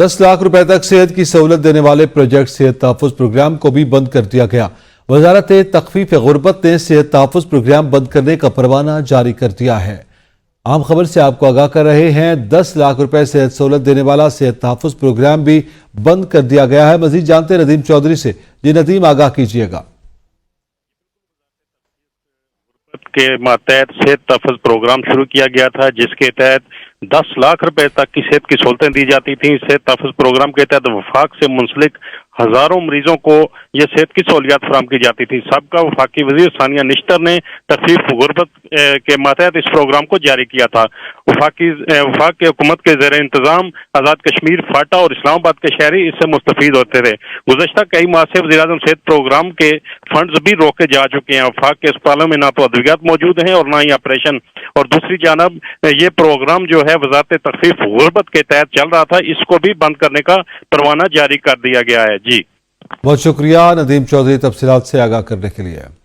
10 लाख रुपए तक सेहत की सहूलत देने वाले प्रोजेक्ट सेहत तहफ़्फ़ुज़ प्रोग्राम को भी बंद कर दिया गया। वजारत तख़फ़ीफ़ ग़ुरबत ने सेहत तहफ़्फ़ुज़ प्रोग्राम बंद करने का परवाना जारी कर दिया है। आम खबर से आपको आगाह कर रहे हैं। 10 लाख रुपए सेहत सहूलत देने वाला सेहत तहफ़्फ़ुज़ प्रोग्राम भी बंद कर दिया गया है। मजीद जानते नदीम चौधरी से। जी नदीम, आगाह कीजिएगा। के मातहत सेहत तहफ़्फ़ुज़ प्रोग्राम शुरू किया गया था, जिसके तहत 10 लाख रुपए तक की सेहत की सहूलतें दी जाती थी। सेहत तहफ़्फ़ुज़ प्रोग्राम के तहत वफाक से मुंसलिक हजारों मरीजों को यह सेहत की सहूलियात फराहम की जाती थी। सबका वफाकी वजीर सानिया निश्तर ने तख़फ़ीफ़ ग़ुरबत के मातहत इस प्रोग्राम को जारी किया था। वफाक की हुकूमत के ज़ेर इंतज़ाम आज़ाद कश्मीर, फाटा और इस्लामाबाद के शहरी इससे मुस्तफ़ीद होते थे। गुज़श्ता कई माह से वज़ीर-ए-आज़म सेहत प्रोग्राम के फंड्स भी रोके जा चुके हैं। वफाक के अस्पतालों में ना तो अद्वियात मौजूद हैं और ना ही ऑपरेशन। और दूसरी जानब ये प्रोग्राम जो है वज़ारत तख़फ़ीफ़ ग़ुरबत के तहत चल रहा था, इसको भी बंद करने का परवाना जारी कर दिया गया है। जी बहुत शुक्रिया नदीम चौधरी, तफसीलात से आगाह करने के लिए।